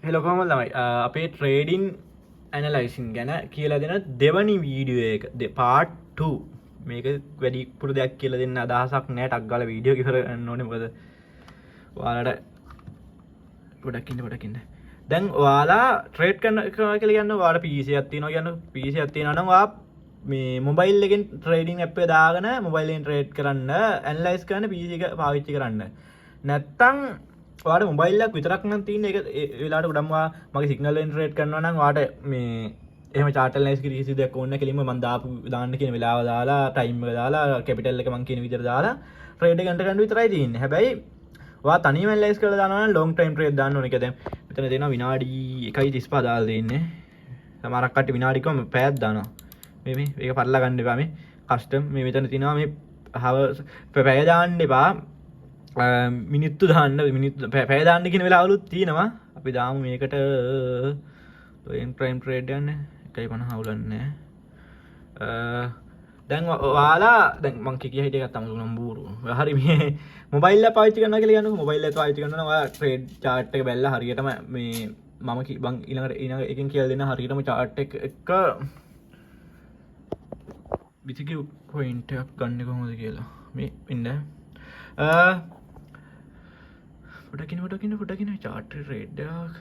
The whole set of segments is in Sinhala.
හෙලොකොමල් තමයි අපේ ට්‍රේඩින් ඇනලයිසින් ගැන කියලා දෙන දෙවනි වීඩියෝ එක පාට් මේක වැඩිපුර දෙයක් කියල දෙන්න අදහසක් නෑ ටක්ගල වීඩියෝ කර නොන බද වාලට පොඩක්කින්න දැන් වාලා ට්‍රේඩ් කන කියලගන්න වාට පිසි ඇත්ති නො ගන්න පිසි ඇත්ති නනවා මේ මොබයිල් එකෙන් ට්‍රේඩිං අප දාගන මොබයිලෙන් ට්‍රේඩ් කරන්න ඇන්ලයිස් කරන පිසික පාවිච්චි කරන්න නැත්තං වාට මොබයිල්ලක් විතරක්න තින එක වෙලාට ගඩම්වා මගේ සිගනලෙන් ට්‍රේඩ් කරනවනම් වාට මේ එම චාටල් ස් කිසි දෙයක් ඔන්න කිලිම මන්දාපු දාන්න කියෙන වෙලාව දාලා ටයිම් දාලා කැපිටල්ල එක මං කියන විතර දාලා ට්‍රේඩ ගටකඩ විතරයි තින්න හැබැයි තනිම ලස් කල දාන ලොන් ටයිම් ්‍රේඩ් දාන්න නිකද මෙතන දෙෙන විනාඩී එකයි තිස්පා දාල් දෙන්නේ සමරක්කට විනාඩිකම පැත් දාන මේ ඒක පරලා ගණ්ඩපාම කස්ටම් මේ මෙතන තිනවා මේ හව පැපෑදාන්න එපා මිනිත්තු දාන්න මිනිත් පැදාන්න කියෙන වෙලාවලුත් තියෙනවා අපි දාම මේකට ප්‍රයිම් ට්‍රේඩ් යන්න එකයි පණ හවුලන්න දැන් වාලා දැන් මංකි හිට ගත්තම නම්බූරු හරි මේ මොබයිල්ල පාචි කන කියලන මොබයිල්ල පාචි කනවා ට්‍රේඩ් චාට්ක බැල්ල හරියටම මේ මම බං ඉනට ඉන එකින් කියල් දෙන්න හරියටම චාට් එක විසික පොයින්ටක් ගන්න කොහොද කියලා මේ ඉන්න ොටකින චාට රේඩ්ඩක්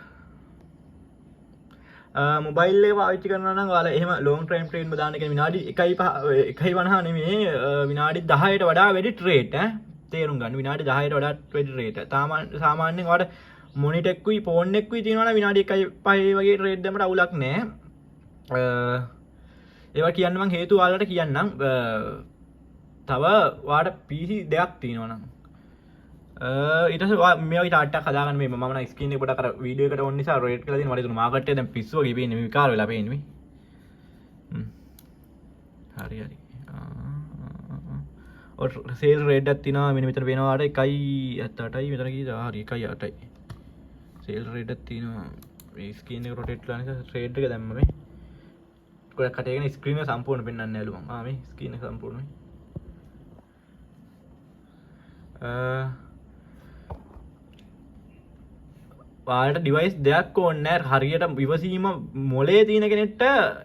මොබයිල්ල පාච්චි කරන වාල එහම ලෝන් ට්‍රයිම් ට්‍රේන් දානක විනාඩි එකයි වනහන මේ විනාඩි දහයට වඩා වැඩි ට්‍රේට තේරුම් ගන්න විනාඩි දහයට වඩා වැඩි රේට සාමාන්‍යෙන් වට මොනිටෙක්කුයි පෝන්නෙක්කුයි තිනවන විනාඩි එකයි පයි වගේ රේඩ්ඩමට අවුලක් නෑ ඒව කියන්නම හේතු වාලට කියන්නම් තව වාට පිසි දෙයක් තියෙනවනම් ඉට මේ ට කදාගන මේ ම ස්කන ට වීඩියකට ඔන්නසා රේට කල මට මාකට පිස්ව ගේ කාර ලපෙන්වි හරි හරි සේල් රේඩත් තින මිනිමිතර වෙනවාට එකයි ඇත්තටයි විතරකි හරි එකයි අටයි සේල් රේඩත් තින ස්කීන රොටෙට් ලනක ශ්‍රේඩ්ක දැම්ම ගොඩ කටයගෙන ස්ක්‍රීන සම්පූර්ණ පෙන්න්න ඇලුම් ආම ස්කීන සම්පූර්ණ වාට ඩිවයිස් දෙයක් ඕන්න හරියට විවසීම මොලේ තියන කෙනෙට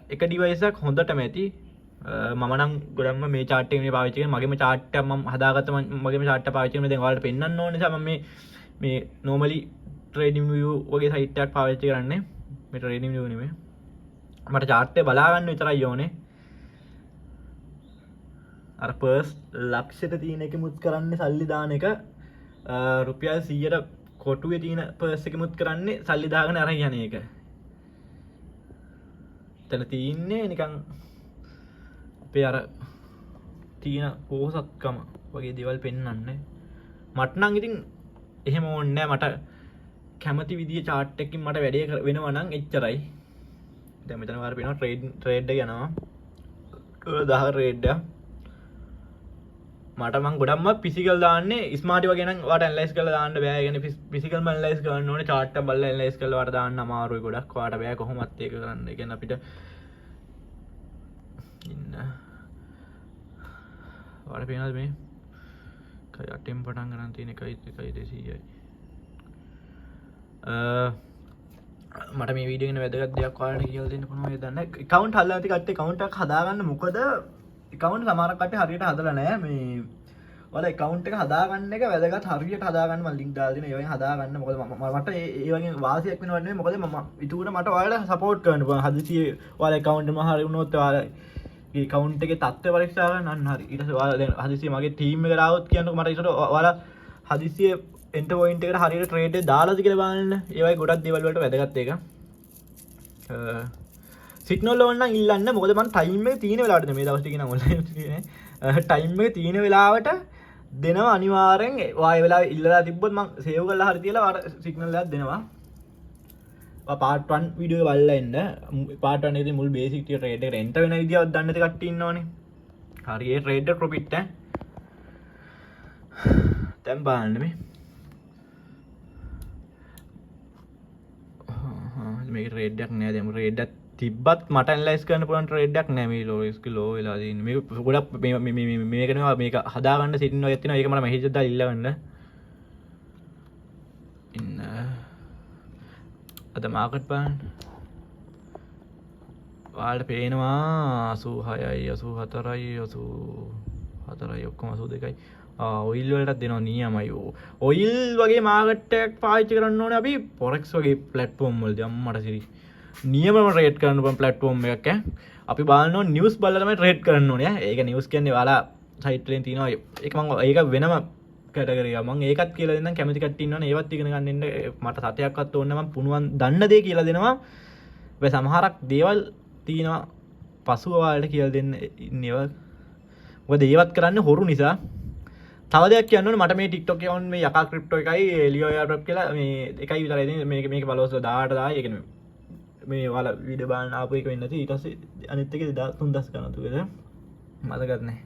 එක ඩිවයිසක් හොඳට මැති මනම් ගොඩම මේ චාටේ පාවිචක මගේම චාට්ටම හදාගත මගේ චාට පාචන වාට පෙන්න්න ඕන සම මේ නෝමලි ට්‍රේඩිම් වගේ සයිටයක් පාවිච්චි කරන්නේ මේ ට්‍රේඩිම් නේ මට චාට්ටය බලාගන්න විතරයි යෝනේ අර පර්ස් ලක්ෂට තියන එක මුත් කරන්න සල්ලි දාන එක රුපියල් 100ට කොටුව තියන පර්සක මුත් කරන්නේ සල්ලිදාගන අර යන එක තැන තියන්නේ නිකං අපේ අර තියන පෝසත්කම වගේ දෙවල් පෙන්න්න මටනං ඉතින් එහෙම ඕන්නෑ මට කැමති විදිිය චාට්ටකින් මට වැඩේ වෙනවනං එච්චරයි දැමතනවාර පෙන ට්‍රේඩ්ඩ යනවා දහ රේඩ්ඩ මටමන් ගොඩම පිසිකල් දාන්න ස්මාට වගෙන වට ලයිස් කල දාන්න බෑගෙන පිසිකල් ලයිස් කන්න ඕන චාට බල්ල ලයිස් කල වට දාන්න අමාරු ගොඩක් වාට බෑ කොහොමත්තය කරන්න ගැන අපිට ඉන්න වට පේනද මේ කයටෙම් පටන් ගරන් තියෙන එකයි දෙසීයයි මට මේ වීඩියගෙන වැදගත් දෙයක් වාට කියල් දෙන්න පුුණේ දන්න කවන්් හල්ලති කට්ේ කවුන්ට හදාගන්න මොකද එකකවන්් සමාරකට හරියට හදල නෑ මේ වල එකකවන්් එක හදාගන්න එක වැදගත් හරියට හදාගන්න ලික් දාදන යව හදාගන්න මොකද මට ඒවගේ වාසයක් වන්නේ මොකද ම ඉතුට මට වාල සපෝට් කරන හදිසිය වල කවන්ට මහරි උනොත් වාලගේ කවන්් එක තත්ව පරික්ෂාව නන්න හරි ඉට හදිසි මගේ ටීම රාවත් කියන්න මට ඉට වල හදිසිය එන්ට ෝයින්ට එක හරියට ට්‍රේඩ් දාලාති කියලබන්න ඒවයි ගොඩක් දෙවල්වට වැදගත් එක සිගනල් ඔන්න ඉල්ලන්න මොකදමන් ටයිම තියන වෙලාට මේ දවස්ටික ොල ටයිම් තියන වෙලාවට දෙනවා අනිවාරෙන් වාය වෙලා ඉල්ලා තිබොත් මං සේව කල්ල හරි කියලා වට සිගනල්ලත් දෙනවා පාටන් විඩිය වල්ල එන්න පාටන මුල් බේසිට රේට එන්ට වෙන විදිියවත් දන්නත කට්ටන්නවන හරිඒ රේඩ කොපිට්ට තැම් බාන්නමේ මේ රේඩක් නෑ දෙම රේඩත් තිබත් මට ලයිස් කන පුලන්ට රෙඩක් නැම ලෝස්ක ලෝ වෙලා ගොඩක් මේකනවා මේක හදාගන්න සිටින ඇතින ඒකමට මහිජද ඉල්ලගන්න ඉන්න අද මාකට් බලන්න. ඔයාලට පේනවා 86යි 84යි 84යි ඔක්කොම 82යි. ඔයිල් වලටත් දෙනවා නියමයි. ඔයිල් වගේ මාකට් එකක් පාවිච්චි කරන්න ඕනේ අපි forex වගේ platform වලදී අම්මට සිරි. නියමම රේට් කරන්න පුළුවන් platform එකක් ඈ. අපි බලන්න ඕනේ news බලලා තමයි රේට් කරන්න ඕනේ ඈ. ඒක news කියන්නේ ඔයාලා site එකෙන් තියෙනවා. ඒක මම ඒක වෙනම කැටගරි එක. මම ඒකත් කියලා දෙන්නම් කැමති කට්ටිය ඉන්නවනේ ඒවත් ඉගෙන ගන්න ඉන්න. මට සතයක්වත් ඕනේ නැහැ. මම පුණුවන් දන්න දේ කියලා දෙනවා. ඔය සමහරක් දේවල් තියෙනවා පසුව ඔයාලට කියලා දෙන්න ඉන්නේවා. මොකද ඒවත් කරන්නේ හොරු නිසා. තව දෙයක් කියන්න ඕනේ මට මේ TikTok account මේ යකා ක්‍රිප්ටෝ එකයි ලියෝ එයාර්ඩ්‍රොප් කියලා මේ එකයි විතරයි තියෙන්නේ. මේක followers 18 දායි. ඒ කියන්නේ මේ ඔයාලා වීඩියෝ බලන්න ආපු එක වෙන්නේ නැති. ඊට පස්සේ අනිත් එකේ 3000 ගන්න තුකද මතකත් නැහැ.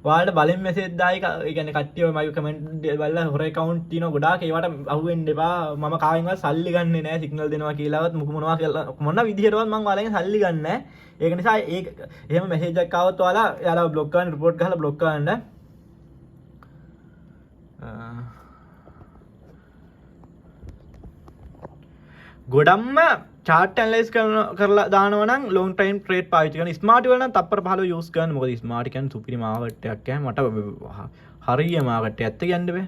ඔයාලට බලෙන් මෙසේජ් දායි. ඒ කියන්නේ කට්ටිය මගේ කමෙන්ට් බලලා හොර account තියෙනවා ගොඩාක්. ඒවට අහුවෙන්න එපා. මම කාගෙන්වත් සල්ලි ගන්නෙ නැහැ. සිග්නල් දෙනවා කියලාවත් මොනවා කියලා මොන විදිහටවත් මම ඔයාලගෙන් සල්ලි ගන්න නැහැ. ඒක නිසා ඒක එහෙම මෙසේජ් එකක් ආවොත් ඔයාලා එයාලා බ්ලොක් කරන්න report ගහලා බ්ලොක් කරන්න. ගොඩම්ම chart analyze කරලා දානවා නම් long time trade පාවිච්චි කරන smart වල නම් තප්පර 15 use කරන්න. මොකද smart කියන්නේ සුපිරි මාකට් එකක් ඈ. මට හරිය මාකට් එකක් ඇත්ත කියන්න බෑ.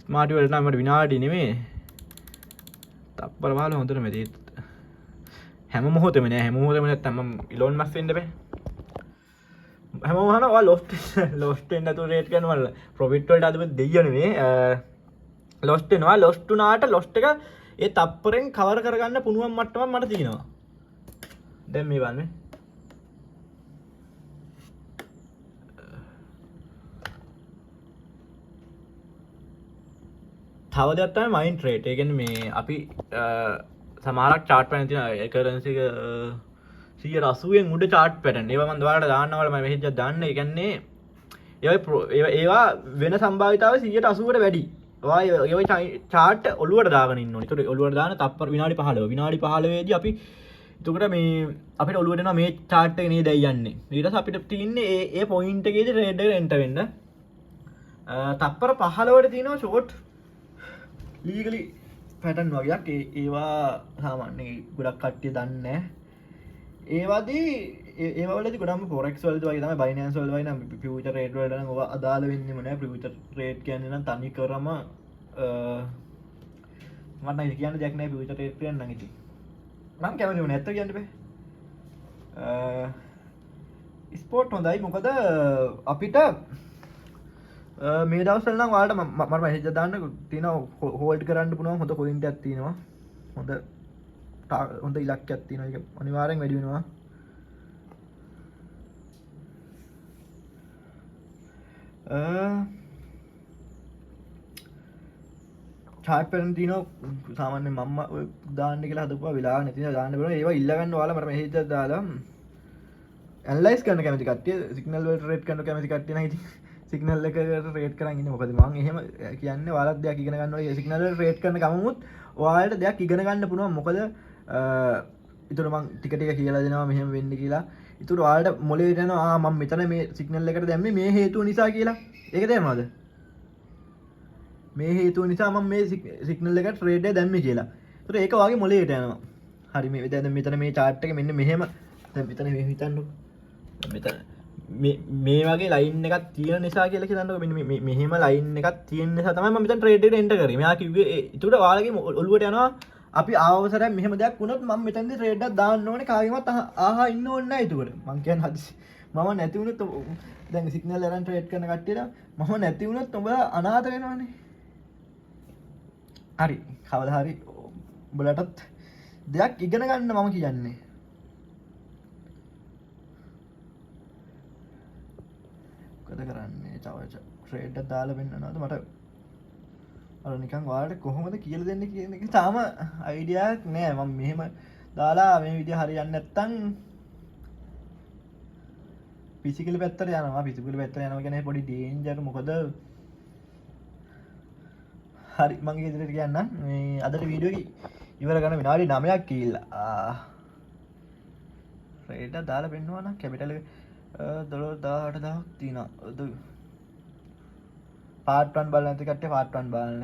smart වල නම් මට විනාඩි නෙමෙයි. තප්පර 15 හොඳට මෙදී හැම මොහොතෙම නෑ. හැම මොහොතෙම නැත්තම් මම Elon Musk වෙන්න බෑ. හැමෝම අහනවා ඔයා lost වෙන්න නැතුව රේට් කරනවා. profit වලට අද දෙයිය නෙමෙයි. lost වෙනවා. lost උනාට lost එක ඒ තප්පරෙන් කවර් කරගන්න පුණුවන් මට්ටමක් මට තියෙනවා. දැන් මේ බලන්න. තව දෙයක් තමයි මයින් ට්‍රේඩ්. ඒ කියන්නේ මේ අපි සමහරක් chart pattern තියෙනවා. ඒ currency එක 180න් උඩ chart pattern. ඒවා මම ඔයාලට දාන්නවා මම මෙහෙජ්ජක් දාන්න. ඒ කියන්නේ ඒවා වෙන සම්භාවිතාවය 180කට වැඩි. ඔය chart ඔලුවට දාගෙන ඉන්න ඕනේ. ඒතකොට ඔලුවට දාන තප්පර විනාඩි 15. විනාඩි 15 දී අපි එතකොට මේ අපිට ඔලුවට එනවා මේ chart එක නේද යන්නේ. ඊට පස්සේ අපිට තියෙන්නේ ඒ point එකේදී trade එක enter වෙන්න. තප්පර 15ට තියෙනවා short legally pattern වගේක්. ඒවා සාමාන්‍යයෙන් ගොඩක් කට්ටිය දන්නේ නැහැ. ඒවදී ඒවලදී ගොඩක්ම forex වලදී වගේ තමයි Binance වල වගේ නම් future rate වලට නම් ඔය අදාළ වෙන්නේම නැහැ. future rate කියන්නේ නම් තනි කරම මට නම් කියන්න දෙයක් නැහැ future rate කියන්නේ නම් ඉතින් මම කැමතිම නැත්ත කියන්න බෑ. ස්පෝට් හොඳයි මොකද අපිට මේ දවස්වල නම් ඔයාලට මම මෙහෙජ් දාන්න තියෙනවා හෝල්ඩ් කරන්න පුළුවන් හොඳ පොයින්ට් එකක් තියෙනවා. හොඳ ඉලක්කයක් තියෙනවා. ඒක අනිවාර්යෙන් වැඩි වෙනවා. chart pattern තියෙනවා සාමාන්‍යයෙන් මම දාන්න කියලා හදපුවා වෙලාව නැති නිසා දාන්න බෑ. ඒවා ඉල්ල ගන්න ඔයාලා මට මෙහෙජ් එකක් දාලා ඇනලයිස් කරන්න කැමති කට්ටිය සිග්නල් වලට රේට් කරන්න කැමති කට්ටිය නම් ඉතින් සිග්නල් එකට රේට් කරන් ඉන්නේ. මොකද මම එහෙම කියන්නේ ඔයාලත් දෙයක් ඉගෙන ගන්න ඕනේ. සිග්නල් වලට රේට් කරන ගමමුත් ඔයාලට දෙයක් ඉගෙන ගන්න පුළුවන්. මොකද ඊටර මම ටික ටික කියලා දෙනවා මෙහෙම වෙන්න කියලා. ඊටර ඔයාලට මොලේ යනවා මම මෙතන මේ සිග්නල් එකට දැම්මේ මේ හේතුව නිසා කියලා. ඒක තේරෙනවද? මේ හේතුව නිසා මම මේ සිග්නල් එකට ට්‍රේඩ් එක දැම්මේ කියලා. ඊටර ඒක වාගේ මොලේට යනවා. හරි මේ දැන් මෙතන මේ chart එක මෙන්න මෙහෙම දැන් මෙතන මේ හිතන්නකො. මෙතන මේ වගේ ලයින් එකක් තියෙන නිසා කියලා හිතන්නකො. මෙන්න මෙහෙම ලයින් එකක් තියෙන නිසා තමයි මම මෙතන ට්‍රේඩ් එකට එන්ටර් කරේ. මෙයා කිව්වේ ඊටර ඔයාලගේ ඔළුවට යනවා අපි ආවසරයක් මෙහෙම දෙයක් වුණොත් මම මෙතනදී ට්‍රේඩ් එකක් දාන්න ඕනේ කාගෙවත් ආහා ඉන්න ඕනේ නැහැ ඒකට. මං කියන්නේ හදිසි මම නැති වුණොත් දැන් සිග්නල් අරන් ට්‍රේඩ් කරන කට්ටියට මම නැති වුණොත් ඔබ අනාථ වෙනවනේ. හරි කවදා හරි උඹලටත් දෙයක් ඉගෙන ගන්න මම කියන්නේ. මොකද කරන්නේ? ට්‍රේඩ් එක දාලා වෙන්නනවාද මට අර නිකන් ඔයාලට කොහොමද කියලා දෙන්නේ කියන එක තාම අයිඩියා එකක් නෑ. මම මෙහෙම දාලා මේ විදිය හරියන්නේ නැත්තම් ෆිසිකල් පැත්තට යනවා. ෆිසිකල් පැත්තට යනවා කියන්නේ පොඩි ඩේන්ජර්. මොකද හරි මම ඉදිරියට කියන්නම්. මේ අදට වීඩියෝ එක ඉවර කරන විනාඩි 9ක් ගිහිල්ලා. ට්‍රේඩ් එක දාලා පෙන්නවා නම් කැපිටල් එක $18000ක් තියෙනවා. part 1 බලන්න නැති කට්ටිය part 1 බලන්න.